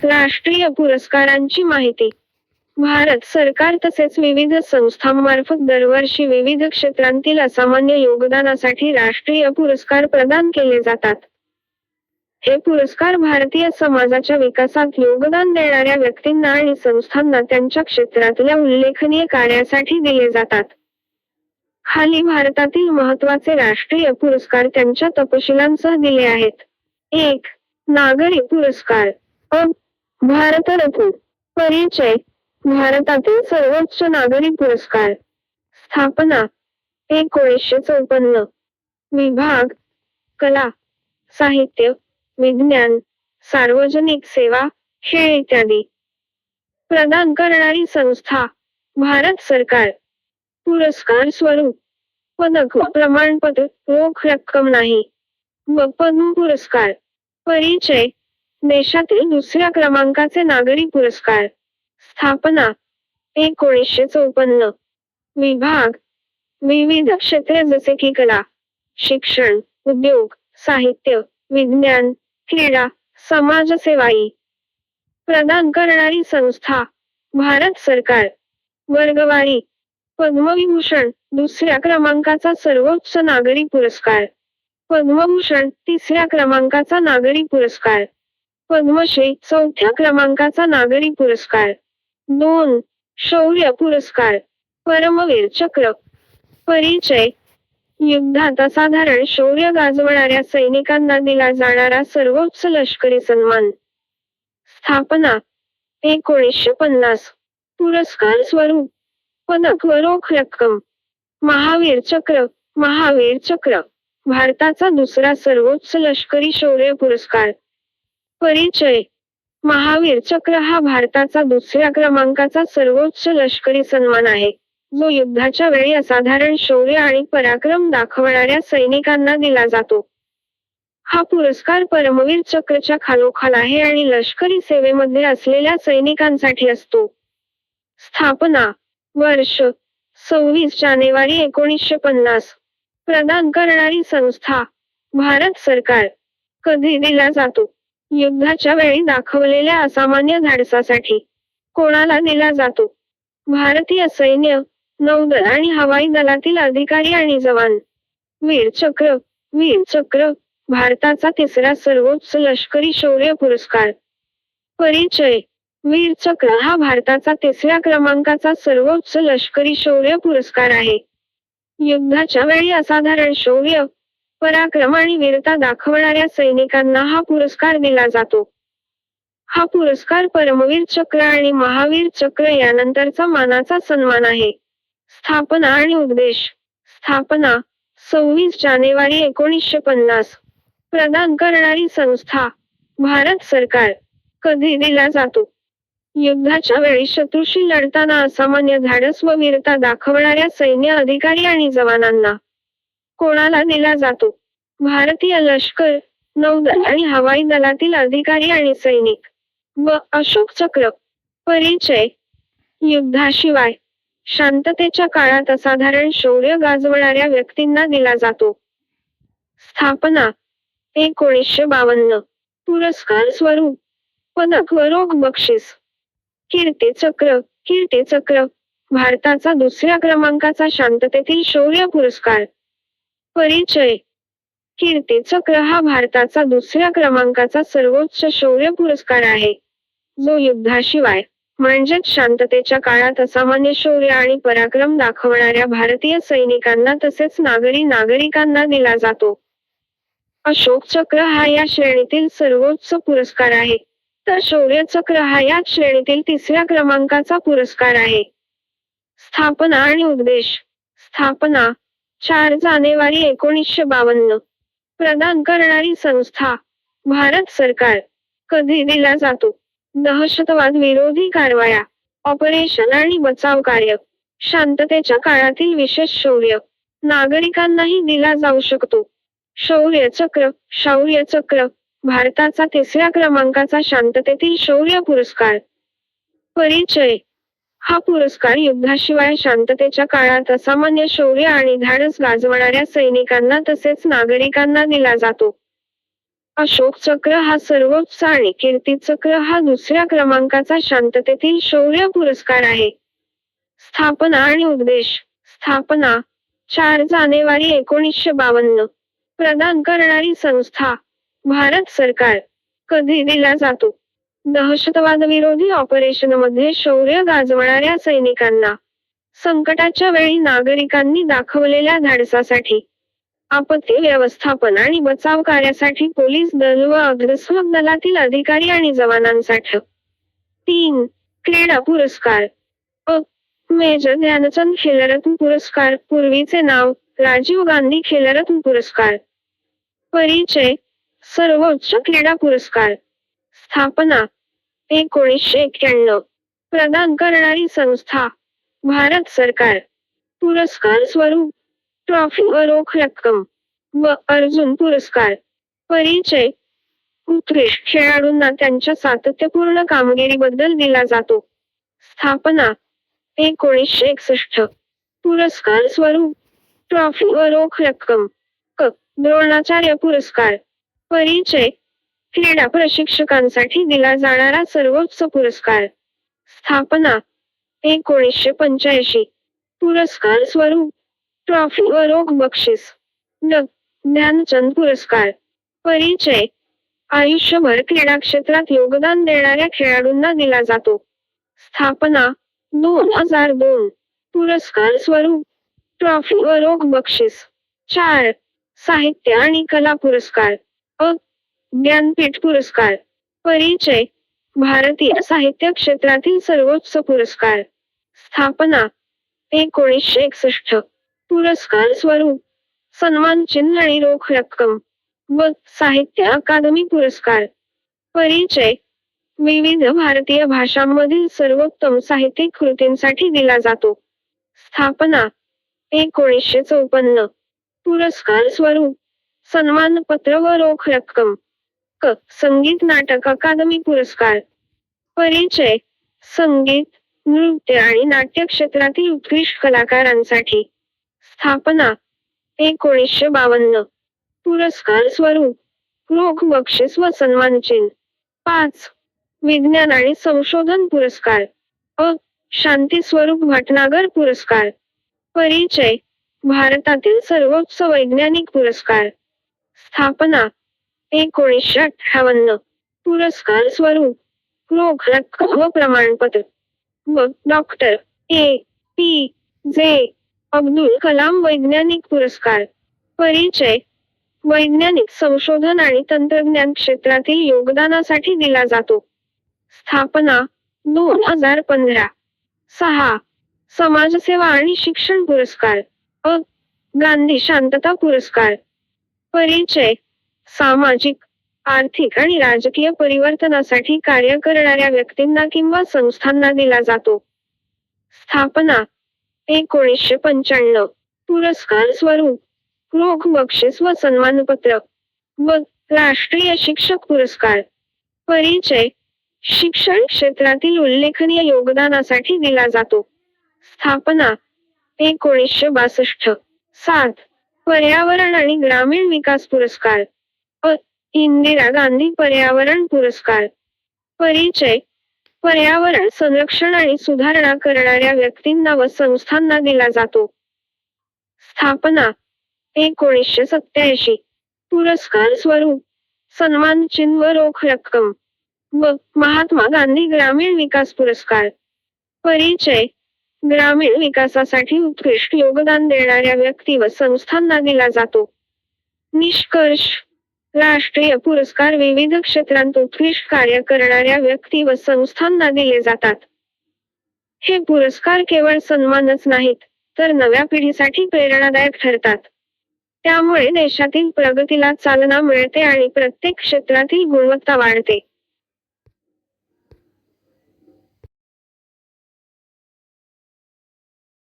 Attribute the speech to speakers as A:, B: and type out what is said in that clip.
A: राष्ट्रीय पुरस्कारांची माहिती. भारत सरकार तसेच विविध संस्थांमार्फत दरवर्षी विविध क्षेत्रांतील असामान्य योगदानासाठी राष्ट्रीय पुरस्कार प्रदान केले जातात. हे पुरस्कार भारतीय समाजाच्या विकासात योगदान देणाऱ्या व्यक्तींना आणि संस्थांना त्यांच्या क्षेत्रातल्या उल्लेखनीय कार्यासाठी दिले जातात. खाली भारतातील महत्त्वाचे राष्ट्रीय पुरस्कार त्यांच्या तपशिलांसह दिले आहेत. 1. नागरी पुरस्कार. भारतरत्न. परिचय. भारतातील सर्वोच्च नागरी पुरस्कार. स्थापना 1954. विभाग. कला, साहित्य, विज्ञान, सार्वजनिक सेवा, खेळ इत्यादी. प्रदान करणारी संस्था. भारत सरकार. पुरस्कार स्वरूप. पदक व प्रमाणपत्र, रोख रक्कम नाही. पद्म पुरस्कार. परिचय. देशातील दुसऱ्या क्रमांकाचे नागरी पुरस्कार. स्थापना 1954. विभाग. विविध क्षेत्रे जसे की कला, शिक्षण, उद्योग, साहित्य, विज्ञान, क्रीडा, समाजसेवा इ. प्रदान करणारी संस्था. भारत सरकार. वर्गवारी. पद्मविभूषण दुसऱ्या क्रमांकाचा सर्वोच्च नागरी पुरस्कार. पद्मभूषण तिसऱ्या क्रमांकाचा नागरी पुरस्कार. पद्मश्री चौथ्या क्रमांकाचा नागरी पुरस्कार. 2. शौर्य पुरस्कार. परमवीर चक्र. परिचय. युद्धात असाधारण शौर्य गाजवणाऱ्या सैनिकांना दिला जाणारा सर्वोच्च लष्करी सन्मान. स्थापना 1950. पुरस्कार स्वरूप. पदक व रोख रक्कम. महावीर चक्र. महावीर चक्र भारताचा दुसरा सर्वोच्च लष्करी शौर्य पुरस्कार. परिचय. महावीर चक्र हा भारताचा दुसऱ्या क्रमांकाचा सर्वोच्च लष्करी सन्मान आहे, जो युद्धाच्या वेळी असाधारण शौर्य आणि पराक्रम दाखवणाऱ्या सैनिकांना दिला जातो. हा पुरस्कार परमवीर चक्रच्या खालोखाल आहे आणि लष्करी सेवेमध्ये असलेल्या सैनिकांसाठी असतो. स्थापना. वर्ष 26 जानेवारी 1950. प्रदान करणारी संस्था. भारत सरकार. कधी दिला जातो? युद्धाच्या वेळी दाखवलेल्या असामान्य धाडसासाठी. कोणाला दिला जातो? भारतीय सैन्य, नौदल आणि हवाई दलातील अधिकारी आणि जवान. वीर चक्र. वीर चक्र भारताचा तिसरा सर्वोच्च लष्करी शौर्य पुरस्कार. परिचय. वीर चक्र हा भारताचा तिसऱ्या क्रमांकाचा सर्वोच्च लष्करी शौर्य पुरस्कार आहे. युद्धाच्या वेळी असाधारण शौर्य, पराक्रम आणि वीरता दाखवणाऱ्या सैनिकांना हा पुरस्कार दिला जातो. हा पुरस्कार परमवीर चक्र आणि महावीर चक्र यानंतरचा मानाचा सन्मान आहे. स्थापना आणि उद्देश. स्थापना 26 जानेवारी 1950. प्रदान करणारी संस्था. भारत सरकार. कधी दिला जातो? युद्धाच्या वेळी शत्रूशी लढताना असामान्य धाडस व वीरता दाखवणाऱ्या सैन्य अधिकारी आणि जवानांना. कोणाला दिला जातो? भारतीय लष्कर, नौदल आणि हवाई दलातील अधिकारी आणि सैनिक. अशोक चक्र. परिचय. युद्धाशिवाय शांततेच्या काळात असाधारण शौर्य गाजवणाऱ्या व्यक्तींना दिला जातो. स्थापना 1952. पुरस्कार स्वरूप. पदक व रोख बक्षीस. कीर्ती चक्र. कीर्ती चक्र भारताचा दुसऱ्या क्रमांकाचा शांततेतील शौर्य पुरस्कार. परिचय. कीर्ती चक्र हा भारताचा दुसऱ्या क्रमांकाचा सर्वोच्च शौर्य पुरस्कार आहे, जो युद्धाशिवाय म्हणजेच शांततेच्या काळात असामान्य शौर्य आणि पराक्रम दाखवणाऱ्या भारतीय सैनिकांना तसेच नागरिकांना दिला जातो. अशोक चक्र हा या श्रेणीतील सर्वोच्च पुरस्कार आहे, तर शौर्य चक्र हा याच श्रेणीतील तिसऱ्या क्रमांकाचा पुरस्कार आहे. स्थापना आणि उद्देश. स्थापना 4 जानेवारी 1952. प्रदान करणारी संस्था. भारत सरकार. कधी दिला जातो? दहशतवाद विरोधी कारवाया, ऑपरेशन आणि बचाव कार्य, शांततेच्या काळातील विशेष शौर्य, नागरिकांनाही दिला जाऊ शकतो. शौर्य चक्र. शौर्य चक्र भारताचा तिसऱ्या क्रमांकाचा शांततेतील शौर्य पुरस्कार. परिचय. हा पुरस्कार युद्धाशिवाय शांततेच्या काळात असामान्य शौर्य आणि धाडस गाजवणाऱ्या सैनिकांना तसेच नागरिकांना दिला जातो. अशोक चक्र हा सर्वोच्च आणि कीर्ती चक्र हा दुसऱ्या क्रमांकाचा शांततेतील शौर्य पुरस्कार आहे. स्थापना आणि उद्देश. स्थापना 4 जानेवारी 1952. प्रदान करणारी संस्था भारत सरकार. कधी दिला जातो? दहशतवादविरोधी ऑपरेशनमध्ये शौर्य गाजवणाऱ्या सैनिकांना. संकटाच्या वेळी नागरिकांनी दाखवलेल्या धाडसासाठी. आपत्ती व्यवस्थापन आणि बचाव कार्यासाठी पोलीस दल व अग्निशमन दलातील अधिकारी आणि जवानांसाठी. 3. क्रीडा पुरस्कार. अ. मेजर ध्यानचंद खेलरत्न पुरस्कार, पूर्वीचे नाव राजीव गांधी खेलरत्न पुरस्कार. परिचय. सर्वोच्च क्रीडा पुरस्कार. स्थापना 1991. प्रदान करणारी संस्था भारत सरकार. पुरस्कार स्वरूप ट्रॉफी व रोख रक्कम व अर्जुन पुरस्कार. परिचय. उत्कृष्ट खेळाडूंना त्यांच्या सातत्यपूर्ण कामगिरीबद्दल दिला जातो. स्थापना 1961. पुरस्कार स्वरूप ट्रॉफी व रोख रक्कम. क. द्रोणाचार्य पुरस्कार. परिचय. क्रीडा प्रशिक्षकांसाठी दिला जाणारा सर्वोच्च पुरस्कार. स्थापना 1985. पुरस्कार स्वरूप ट्रॉफी व रोख बक्षीस. ड. ध्यानचंद पुरस्कार. परिचय. आयुष्यभर क्रीडा क्षेत्रात योगदान देणाऱ्या खेळाडूंना दिला जातो. स्थापना 2002. पुरस्कार स्वरूप ट्रॉफी व रोख बक्षीस. 4. साहित्य आणि कला पुरस्कार. अ. ज्ञानपीठ पुरस्कार. परिचय. भारतीय साहित्य क्षेत्रातील सर्वोच्च पुरस्कार. स्थापना 1961. पुरस्कार स्वरूप सन्मान चिन्ह आणि रोख रक्कम व साहित्य अकादमी पुरस्कार. परिचय. विविध भारतीय भाषांमधील सर्वोत्तम साहित्यिक कृतींसाठी दिला जातो. स्थापना 1954. पुरस्कार स्वरूप सन्मानपत्र व रोख रक्कम. क. संगीत नाटक अकादमी पुरस्कार. परिचय. संगीत, नृत्य आणि नाट्य क्षेत्रातील उत्कृष्ट कलाकारांसाठी. स्थापना 1952. पुरस्कार स्वरूप रोख बक्षीस व सन्मानचिन्ह. 5. विज्ञान आणि संशोधन पुरस्कार. अ. शांती स्वरूप भटनागर पुरस्कार. परिचय. भारतातील सर्वोच्च वैज्ञानिक पुरस्कार. स्थापना 1958. पुरस्कार स्वरूप रोख रक्कम व प्रमाणपत्र व डॉक्टर ए.पी.जे. अब्दुल कलाम वैज्ञानिक पुरस्कार. परिचय. वैज्ञानिक संशोधन आणि तंत्रज्ञान क्षेत्रातील योगदानासाठी दिला जातो. स्थापना 2015. 6. समाजसेवा आणि शिक्षण पुरस्कार. अ. गांधी शांतता पुरस्कार. परिचय. सामाजिक, आर्थिक आणि राजकीय परिवर्तनासाठी कार्य करणाऱ्या व्यक्तींना किंवा संस्थांना दिला जातो. स्थापना 1995. पुरस्कार स्वरूप रोख बक्षीस व सन्मानपत्र व राष्ट्रीय शिक्षक पुरस्कार. परिचय. शिक्षण क्षेत्रातील उल्लेखनीय योगदानासाठी दिला जातो. स्थापना 1962. 7. पर्यावरण आणि ग्रामीण विकास पुरस्कार. अ. इंदिरा गांधी पर्यावरण पुरस्कार. परिचय. पर्यावरण संरक्षण आणि सुधारणा करणाऱ्या व्यक्तींना व संस्थांना दिला जातो. स्थापना 1987. पुरस्कार स्वरूप सन्मान चिन्ह व रोख रक्कम व महात्मा गांधी ग्रामीण विकास पुरस्कार. परिचय. ग्रामीण विकासासाठी उत्कृष्ट योगदान देणाऱ्या व्यक्ती व संस्थांना दिला जातो. निष्कर्ष. राष्ट्रीय पुरस्कार विविध क्षेत्रांत उत्कृष्ट कार्य करणाऱ्या व्यक्ती व संस्थांना दिले जातात. हे पुरस्कार केवळ सन्मानच नाहीत, तर नव्या पिढीसाठी प्रेरणादायक ठरतात. त्यामुळे देशातील प्रगतीला चालना मिळते आणि प्रत्येक क्षेत्रातील गुणवत्ता वाढते.